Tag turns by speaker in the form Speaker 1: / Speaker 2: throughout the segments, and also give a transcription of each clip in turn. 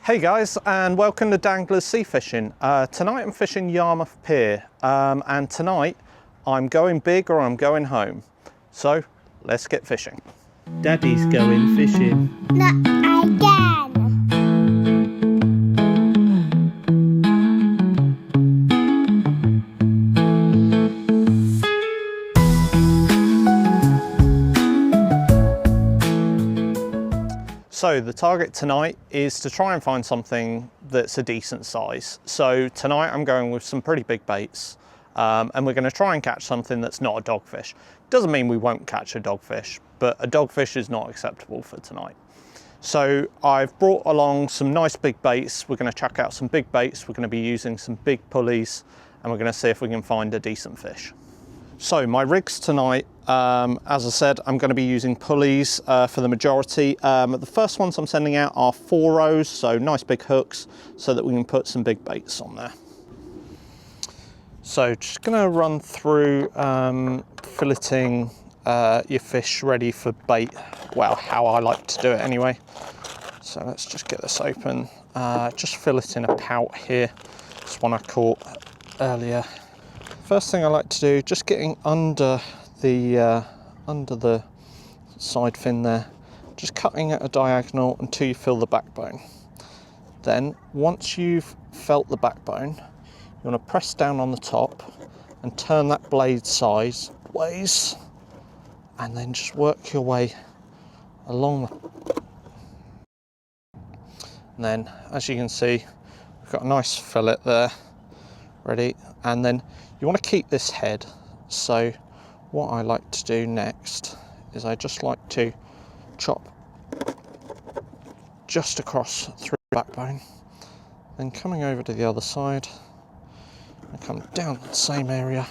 Speaker 1: Hey guys, and welcome to Dan-gler Sea Fishing. Tonight I'm fishing Yarmouth Pier, and tonight I'm going big or I'm going home. So let's get fishing.
Speaker 2: Daddy's going fishing.
Speaker 3: Not again.
Speaker 1: So the target tonight is to try and find something that's a decent size. So tonight I'm going with some pretty big baits, and we're going to try and catch something that's not a dogfish. Doesn't mean we won't catch a dogfish, but a dogfish is not acceptable for tonight. So I've brought along some nice big baits. We're going to chuck out some big baits. We're going to be using some big pulleys, and we're going to see if we can find a decent fish. So my rigs tonight, as I said, I'm going to be using pulleys for the majority. The first ones I'm sending out are 4-0s, so nice big hooks, so that we can put some big baits on there. So just going to run through filleting your fish ready for bait. Well, how I like to do it anyway. So let's just get this open. Just filleting a pout here. This one I caught earlier. First thing I like to do, just getting under the side fin there, just cutting at a diagonal until you feel the backbone. Then once you've felt the backbone, you want to press down on the top and turn that blade sideways, and then just work your way along. And then, as you can see, we've got a nice fillet there ready, and then you want to keep this head. So what I like to do next is I just like to chop just across through the backbone, then coming over to the other side and come down the same area,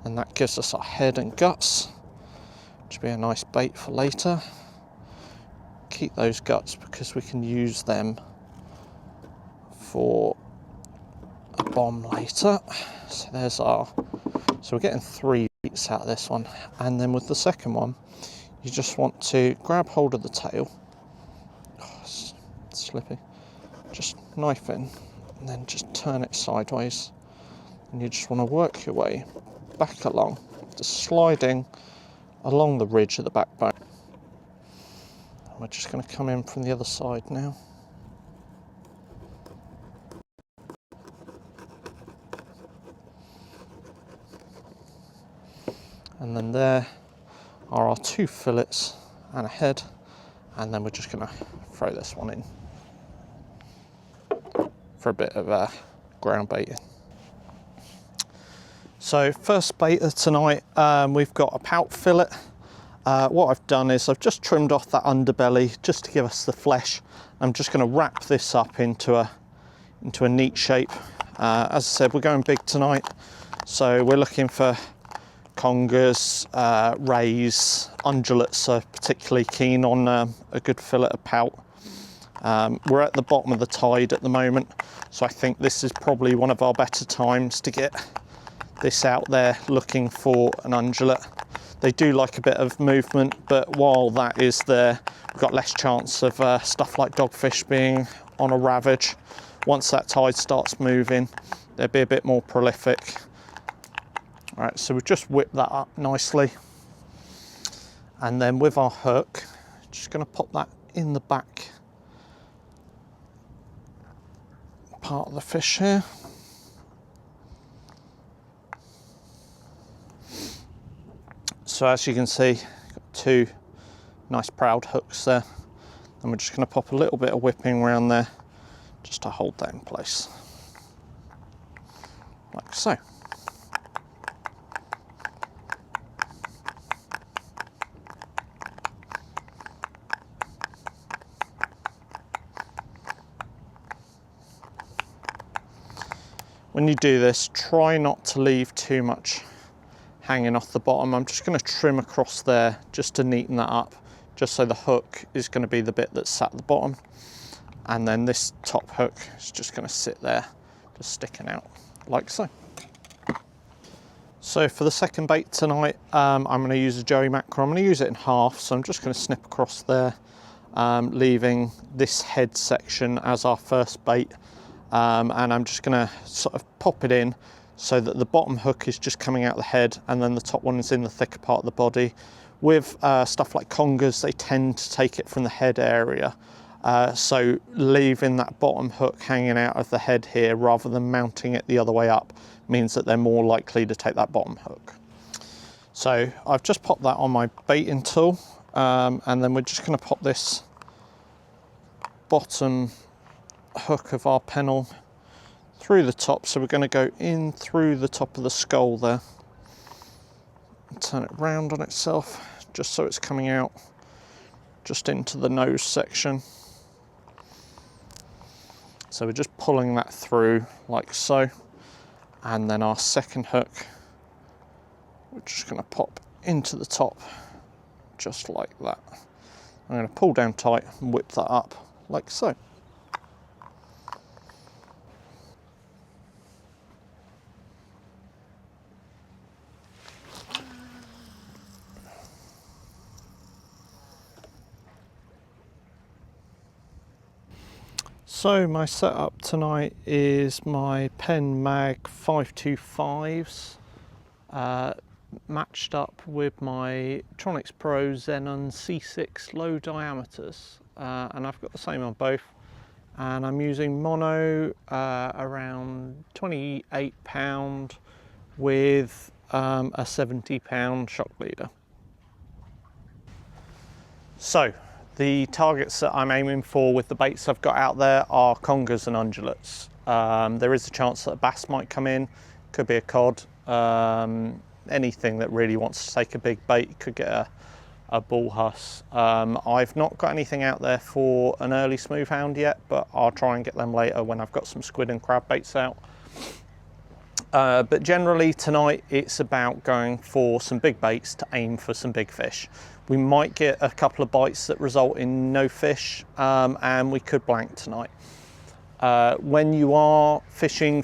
Speaker 1: and that gives us our head and guts, which will be a nice bait for later. Keep those guts because we can use them for a bomb later. So there's our, so we're getting 3 beats out of this one, and then with the second one you just want to grab hold of the tail. Oh, it's slippy. Just knife in and then just turn it sideways, and you just want to work your way back along, just sliding along the ridge of the backbone. And we're just going to come in from the other side now. And then there are our 2 fillets and a head, and then we're just going to throw this one in for a bit of ground baiting. So first bait of tonight, we've got a pout fillet. What I've done is I've just trimmed off that underbelly just to give us the flesh. I'm just going to wrap this up into a neat shape. As I said, we're going big tonight, so we're looking for congers, rays, undulates are particularly keen on a good fillet of pout. We're at the bottom of the tide at the moment, so I think this is probably one of our better times to get this out there looking for an undulate. They do like a bit of movement, but while that is there, we've got less chance of stuff like dogfish being on a ravage. Once that tide starts moving, they'll be a bit more prolific. All right, so we've just whipped that up nicely. And then with our hook, just going to pop that in the back part of the fish here. So as you can see, got 2 nice proud hooks there. And we're just going to pop a little bit of whipping around there just to hold that in place, like so. When you do this, try not to leave too much hanging off the bottom. I'm just going to trim across there just to neaten that up, just so the hook is going to be the bit that's sat at the bottom, and then this top hook is just going to sit there, just sticking out like so. So for the second bait tonight, I'm going to use a Joey mackerel. I'm going to use it in half, so I'm just going to snip across there. leaving this head section as our first bait. And I'm just going to sort of pop it in so that the bottom hook is just coming out the head, and then the top one is in the thicker part of the body. With stuff like congers, they tend to take it from the head area. So leaving that bottom hook hanging out of the head here rather than mounting it the other way up means that they're more likely to take that bottom hook. So I've just popped that on my baiting tool, and then we're just going to pop this bottom hook of our pennel through the top. So we're going to go in through the top of the skull there, turn it round on itself just so it's coming out just into the nose section. So we're just pulling that through like so, and then our second hook we're just going to pop into the top just like that. I'm going to pull down tight and whip that up like so. So my setup tonight is my Pen Mag 525s matched up with my Tronics Pro Xenon C6 low diameters, and I've got the same on both, and I'm using mono around 28 pound with a 70 pound shock leader. So the targets that I'm aiming for with the baits I've got out there are congers and undulates. There is a chance that a bass might come in, could be a cod, anything that really wants to take a big bait, could get a bull huss. I've not got anything out there for an early smooth hound yet, but I'll try and get them later when I've got some squid and crab baits out. But generally tonight it's about going for some big baits to aim for some big fish. We might get a couple of bites that result in no fish, and we could blank tonight. When you are fishing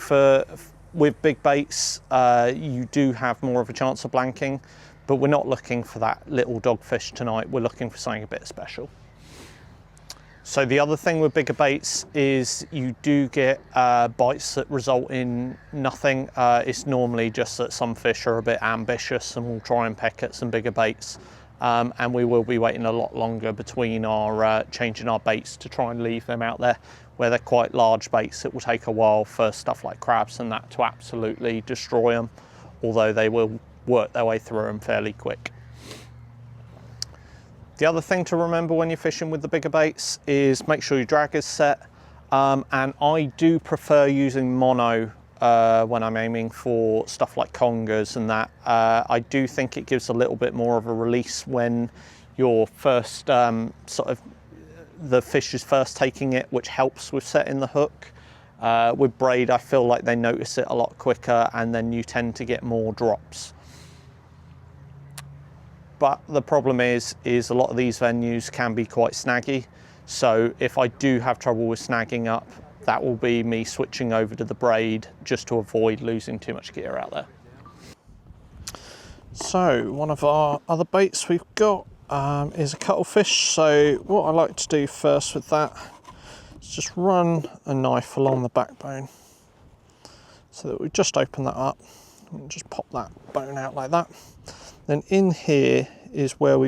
Speaker 1: with big baits, you do have more of a chance of blanking, but we're not looking for that little dogfish tonight. We're looking for something a bit special. So the other thing with bigger baits is you do get bites that result in nothing. It's normally just that some fish are a bit ambitious and will try and peck at some bigger baits. And we will be waiting a lot longer between our changing our baits to try and leave them out there. Where they're quite large baits, it will take a while for stuff like crabs and that to absolutely destroy them, although they will work their way through them fairly quick. The other thing to remember when you're fishing with the bigger baits is make sure your drag is set, and I do prefer using mono when I'm aiming for stuff like congers and that. I do think it gives a little bit more of a release when you're first the fish is first taking it, which helps with setting the hook. With braid, I feel like they notice it a lot quicker, and then you tend to get more drops. But the problem is a lot of these venues can be quite snaggy. So if I do have trouble with snagging up, that will be me switching over to the braid just to avoid losing too much gear out there. So one of our other baits we've got is a cuttlefish. So what I like to do first with that is just run a knife along the backbone so that we just open that up and just pop that bone out like that. Then in here is where we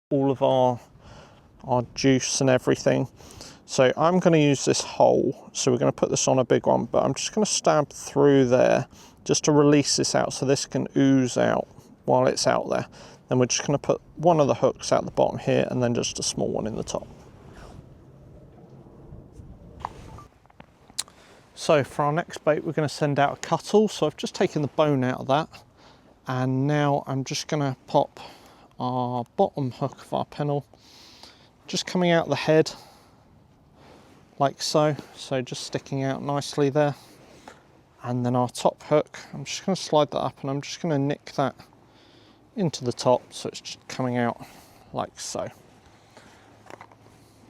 Speaker 1: put all of our juice and everything. So I'm going to use this hole, so we're going to put this on a big one, but I'm just going to stab through there just to release this out so this can ooze out while it's out there. Then we're just going to put one of the hooks out the bottom here and then just a small one in the top. So for our next bait, we're going to send out a cuttle. So I've just taken the bone out of that, and now I'm just going to pop our bottom hook of our pennel just coming out the head like so, just sticking out nicely there. And then our top hook, I'm just going to slide that up and I'm just going to nick that into the top so it's just coming out like so.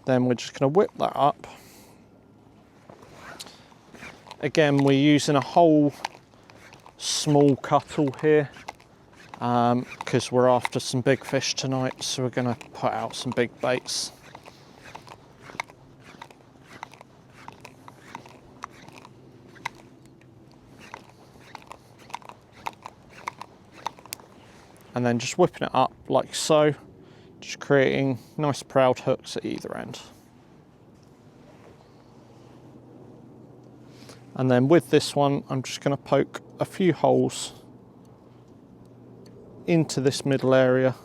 Speaker 1: Then we're just going to whip that up. Again, we're using a whole small cuttle here because we're after some big fish tonight, so we're going to put out some big baits. and then just whipping it up like so, just creating nice proud hooks at either end. And then with this one, I'm just going to poke a few holes into this middle area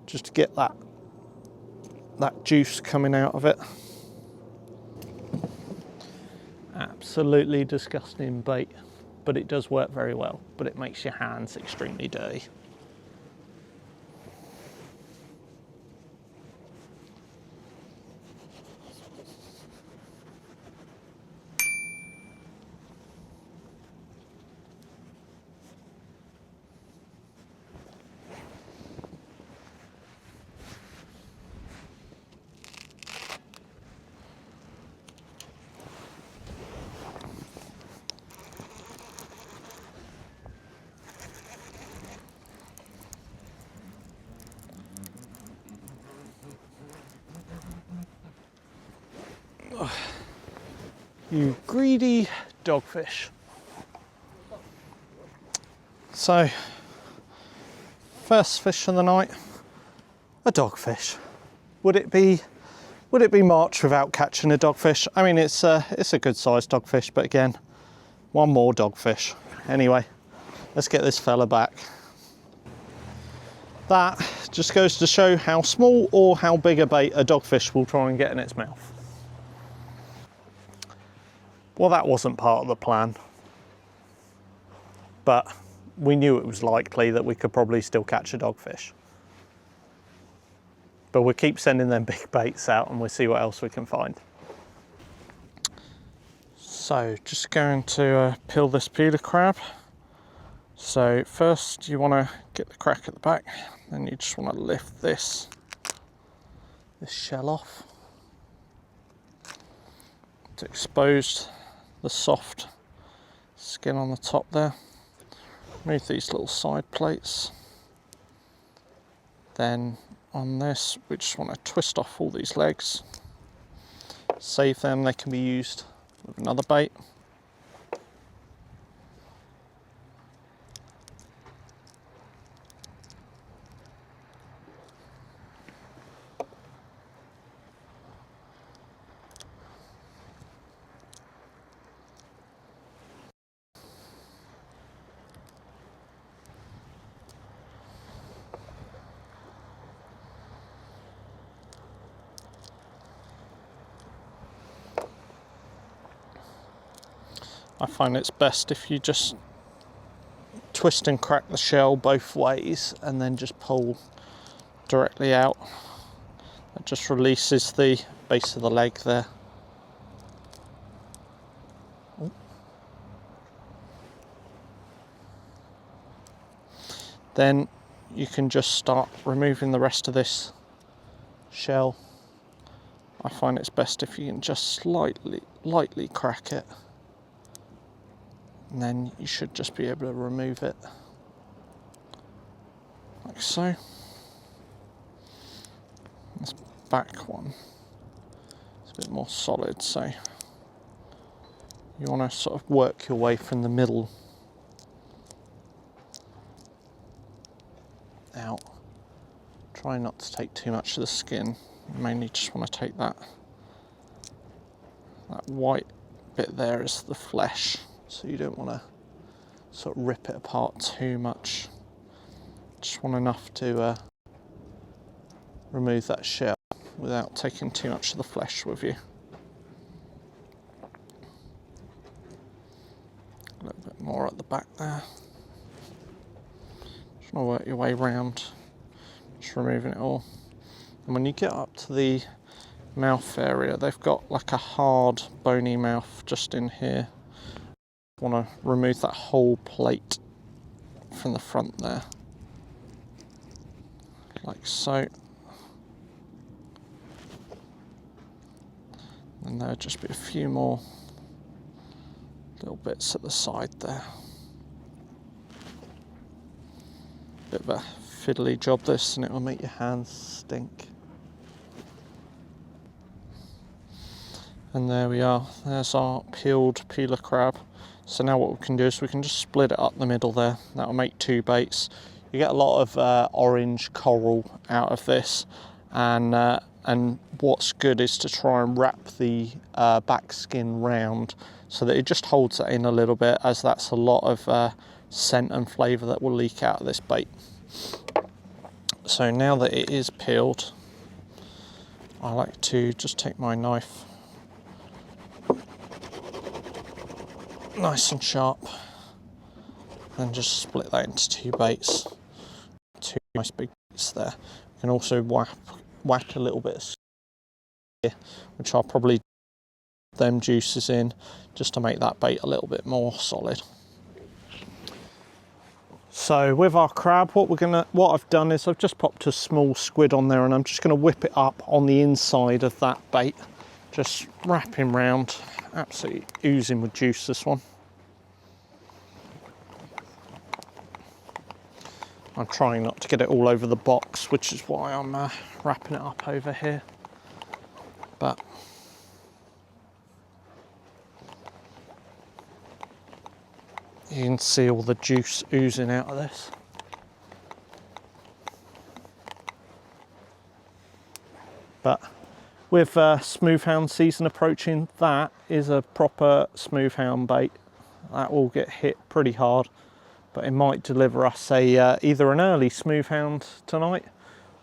Speaker 1: just to get that juice coming out of it. Absolutely disgusting bait, but it does work very well, but it makes your hands extremely dirty. You greedy dogfish. So, first fish of the night, a dogfish. Would it be March without catching a dogfish? I mean, it's a good sized dogfish, but again, one more dogfish. Anyway, let's get this fella back. That just goes to show how small or how big a bait a dogfish will try and get in its mouth. Well, that wasn't part of the plan, but we knew it was likely that we could probably still catch a dogfish. But we'll keep sending them big baits out and we'll see what else we can find. So just going to peel this peeler crab. So first you want to get the crack at the back, then you just want to lift this shell off to expose the soft skin on the top there. Remove these little side plates. Then on this, we just want to twist off all these legs. Save them, they can be used with another bait. I find it's best if you just twist and crack the shell both ways and then just pull directly out. That just releases the base of the leg there. Then you can just start removing the rest of this shell. I find it's best if you can just lightly crack it. And then you should just be able to remove it like so. This back one is a bit more solid, so you want to sort of work your way from the middle out. Try not to take too much of the skin. You mainly just want to take that white bit there is the flesh. So you don't want to sort of rip it apart too much. Just want enough to remove that shell without taking too much of the flesh with you. A little bit more at the back there. Just want to work your way round, just removing it all. And when you get up to the mouth area, they've got like a hard bony mouth just in here. Want to remove that whole plate from the front there, like so. And there'll just be a few more little bits at the side there. Bit of a fiddly job this, and it will make your hands stink. And there we are, there's our peeled peeler crab. So now what we can do is we can just split it up the middle there. That'll make two baits. You get a lot of orange coral out of this, and what's good is to try and wrap the back skin round so that it just holds it in a little bit, as that's a lot of scent and flavour that will leak out of this bait. So now that it is peeled, I like to just take my knife nice and sharp and just split that into two baits, two nice big baits there. You can also whack a little bit of here, which I'll probably them juices in just to make that bait a little bit more solid. So with our crab, what I've done is I've just popped a small squid on there, and I'm just going to whip it up on the inside of that bait, just wrapping round, absolutely oozing with juice, this one. I'm trying not to get it all over the box, which is why I'm wrapping it up over here. But you can see all the juice oozing out of this. But with smoothhound season approaching, that is a proper smoothhound bait. That will get hit pretty hard, but it might deliver us either an early smoothhound tonight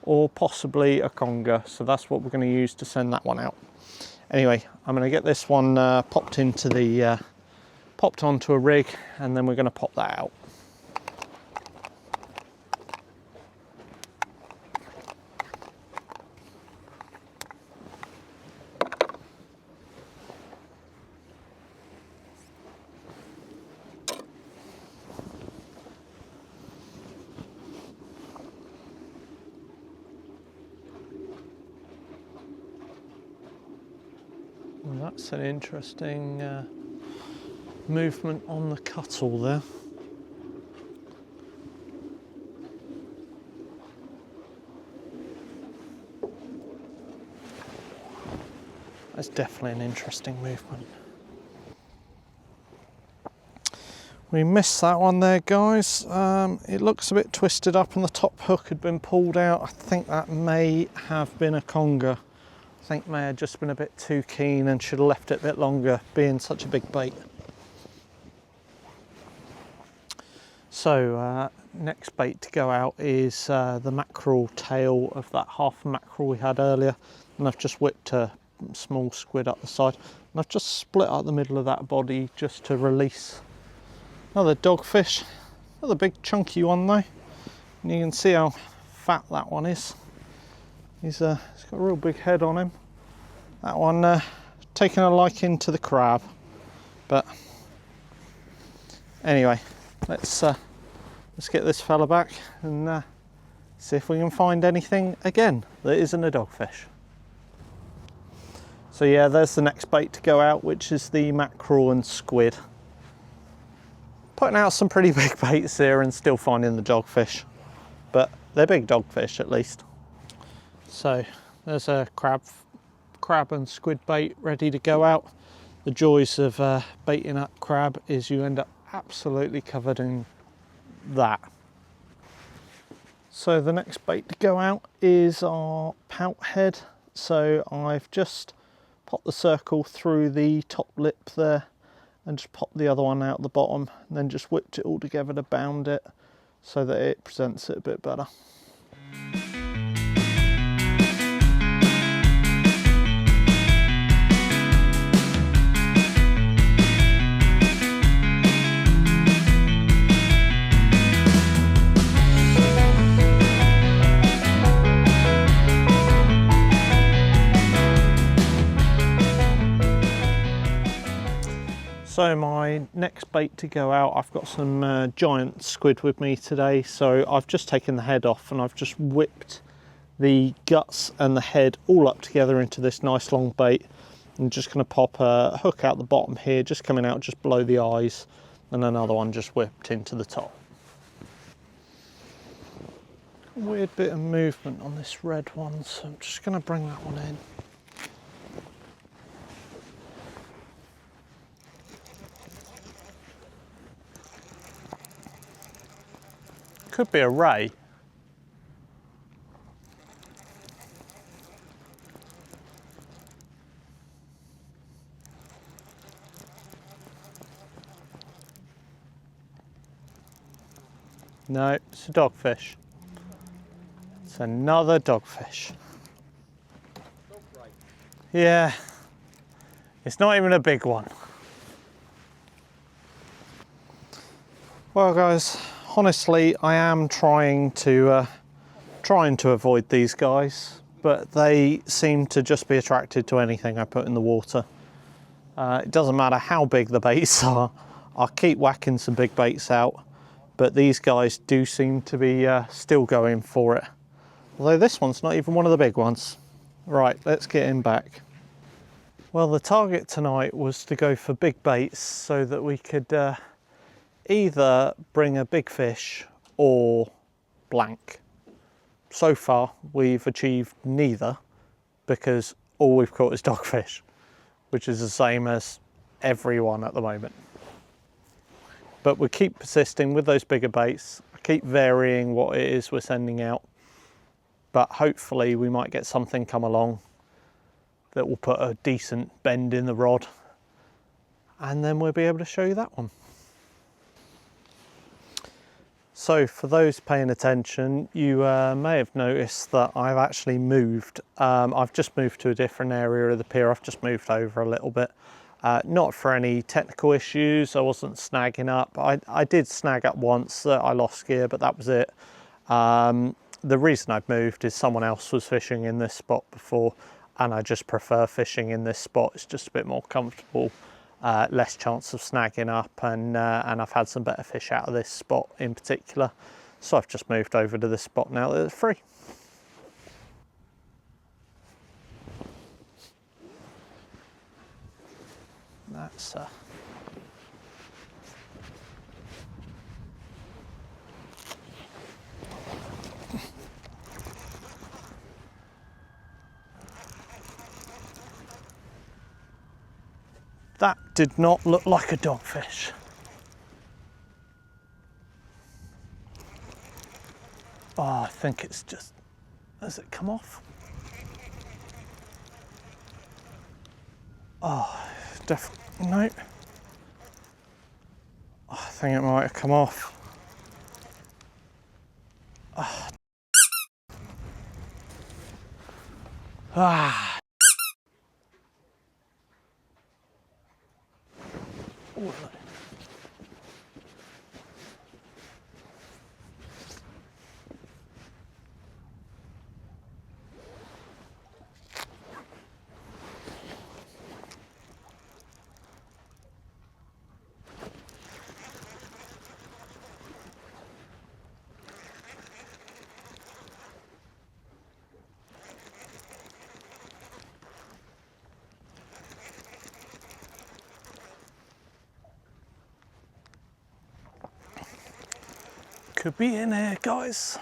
Speaker 1: or possibly a conger. So that's what we're going to use to send that one out. Anyway, I'm going to get this one popped onto a rig, and then we're going to pop that out. Well, that's an interesting movement on the cuttle there. That's definitely an interesting movement. We missed that one there, guys. It looks a bit twisted up and the top hook had been pulled out. I think that may have been a conger. I think may have just been a bit too keen and should have left it a bit longer, being such a big bait. So next bait to go out is the mackerel tail of that half mackerel we had earlier, and I've just whipped a small squid up the side, and I've just split out the middle of that body just to release another dogfish. Another big chunky one though, and you can see how fat that one is. He's got a real big head on him. That one taking a liking to the crab, but anyway, let's get this fella back and see if we can find anything again that isn't a dogfish. So yeah, there's the next bait to go out, which is the mackerel and squid. Putting out some pretty big baits here and still finding the dogfish, but they're big dogfish at least. So there's a crab and squid bait ready to go out. The joys of baiting up crab is you end up absolutely covered in that. So the next bait to go out is our pout head. So I've just popped the circle through the top lip there and just popped the other one out the bottom, and then just whipped it all together to bound it so that it presents it a bit better. So my next bait to go out, I've got some giant squid with me today. So I've just taken the head off and I've just whipped the guts and the head all up together into this nice long bait. I'm just going to pop a hook out the bottom here, just coming out just below the eyes, and another one just whipped into the top. Weird bit of movement on this red one, so I'm just going to bring that one in. Could be a ray. No, it's a dogfish. It's another dogfish. Yeah, it's not even a big one. Well guys, honestly I am trying to avoid these guys, but they seem to just be attracted to anything I put in the water. It doesn't matter how big the baits are. I'll keep whacking some big baits out, but these guys do seem to be still going for it. Although this one's not even one of the big ones. Right, let's get him back. Well, the target tonight was to go for big baits so that we could either bring a big fish or blank. So far we've achieved neither, because all we've caught is dogfish, which is the same as everyone at the moment. But we keep persisting with those bigger baits. I keep varying what it is we're sending out, but hopefully we might get something come along that will put a decent bend in the rod, and then we'll be able to show you that one. So for those paying attention, you may have noticed that I've actually moved. I've just moved to a different area of the pier. I've just moved over a little bit. Not for any technical issues. I wasn't snagging up. I did snag up once. I lost gear, but that was it. The reason I've moved is someone else was fishing in this spot before, and I just prefer fishing in this spot. It's just a bit more comfortable. Less chance of snagging up, and I've had some better fish out of this spot in particular, so I've just moved over to this spot now that it's free. That's that did not look like a dogfish. Oh, I think it's just, has it come off? Oh, definitely, no. Oh, I think it might have come off. Oh. Ah. Ooh. Could be in here, guys.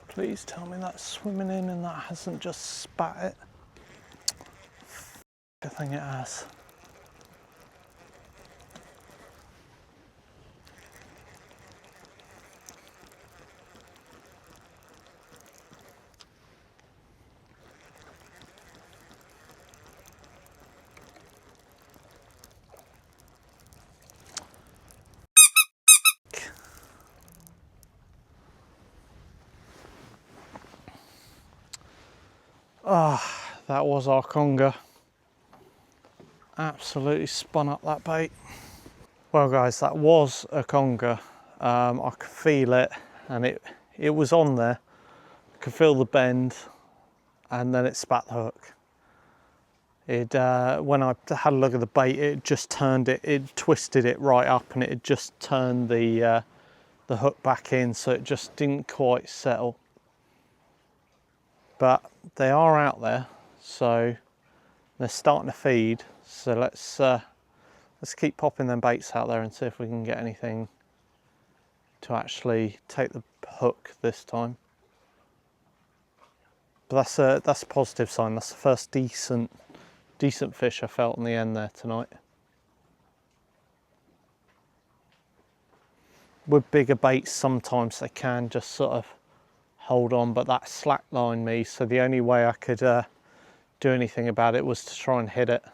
Speaker 1: Please tell me that's swimming in and that hasn't just spat it. I think it has. Ah, that was our conger. Absolutely spun up that bait. Well guys, that was a conger. I could feel it, and it was on there. I could feel the bend, and then it spat the hook. It when I had a look at the bait, it just turned it, it twisted it right up, and it had just turned the hook back in, so it just didn't quite settle. But they are out there, so they're starting to feed. So let's keep popping them baits out there and see if we can get anything to actually take the hook this time. But that's a positive sign. That's the first decent fish I felt in the end there tonight. With bigger baits, sometimes they can just sort of hold on, but that slacklined me, so the only way I could do anything about it was to try and hit it.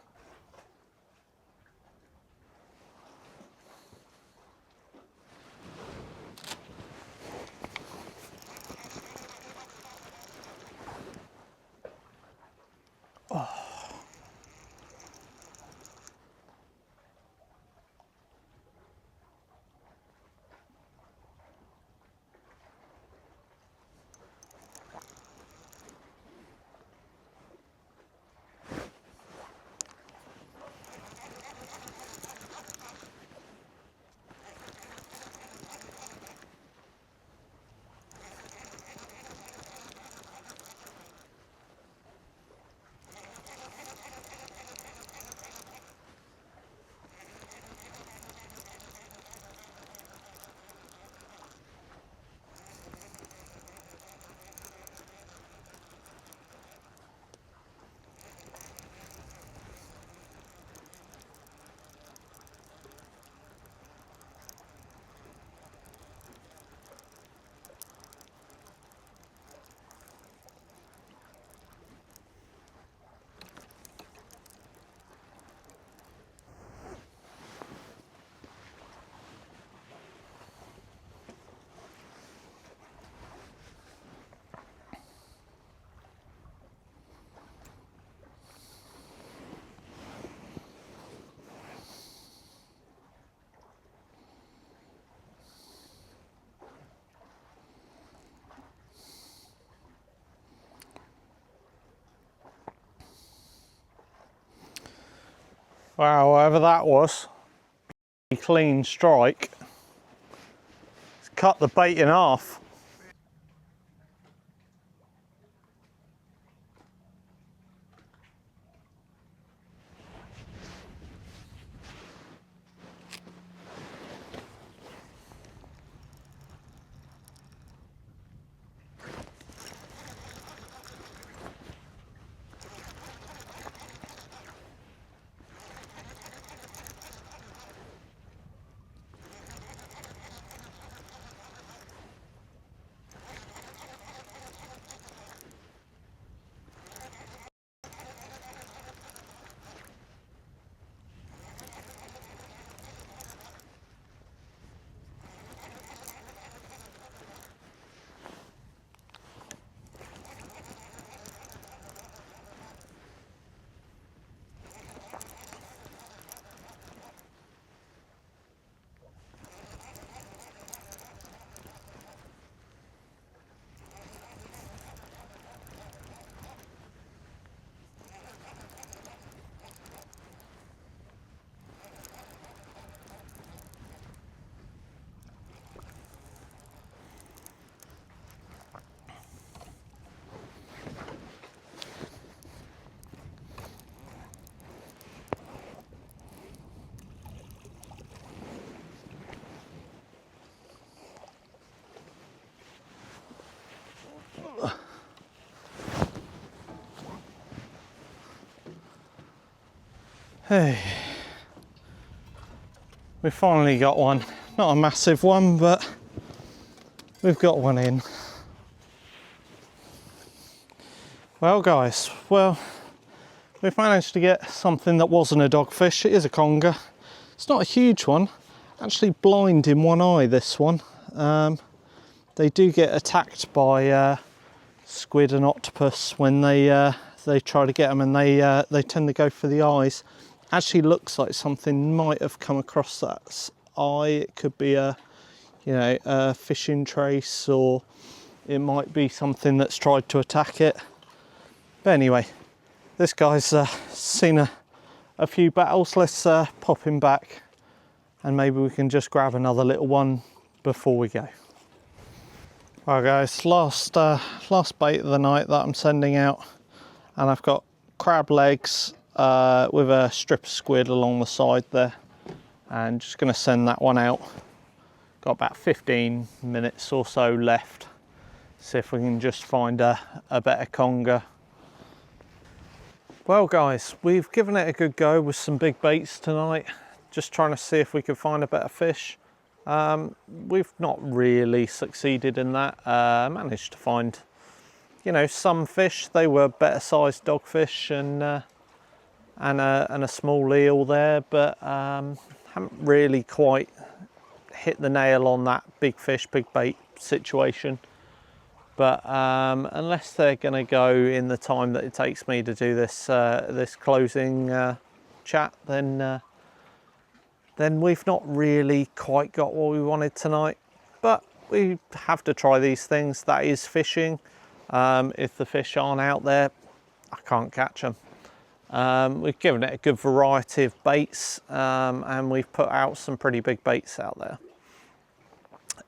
Speaker 1: Wow, whatever that was, clean strike. It's cut the bait in half. Hey, we finally got one. Not a massive one, but we've got one in. Well guys, we've managed to get something that wasn't a dogfish. It is a conger. It's not a huge one. Actually blind in one eye, this one. They do get attacked by squid and octopus when they try to get them, and they tend to go for the eyes. Actually looks like something might have come across that eye. It could be a fishing trace, or it might be something that's tried to attack it. But anyway, this guy's seen a few battles. Let's pop him back, and maybe we can just grab another little one before we go. Right guys, last bait of the night that I'm sending out, and I've got crab legs with a strip of squid along the side there, and just going to send that one out. Got about 15 minutes or so left, See if we can just find a better conger. Well guys, we've given it a good go with some big baits tonight, just trying to see if we can find a better fish. We've not really succeeded in that. Managed to find, you know, some fish. They were better sized dogfish and a small eel there, but haven't really quite hit the nail on that big fish, big bait situation. But unless they're going to go in the time that it takes me to do this this closing chat, then we've not really quite got what we wanted tonight. But we have to try these things. That is fishing. If the fish aren't out there, I can't catch them. We've given it a good variety of baits, and we've put out some pretty big baits out there.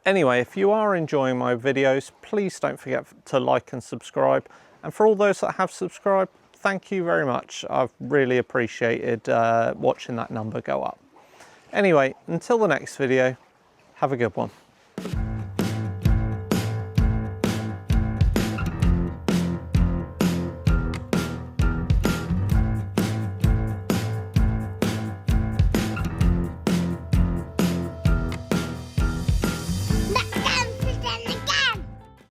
Speaker 1: Anyway, if you are enjoying my videos, please don't forget to like and subscribe. And for all those that have subscribed, thank you very much. I've really appreciated watching that number go up. Anyway, until the next video, have a good one.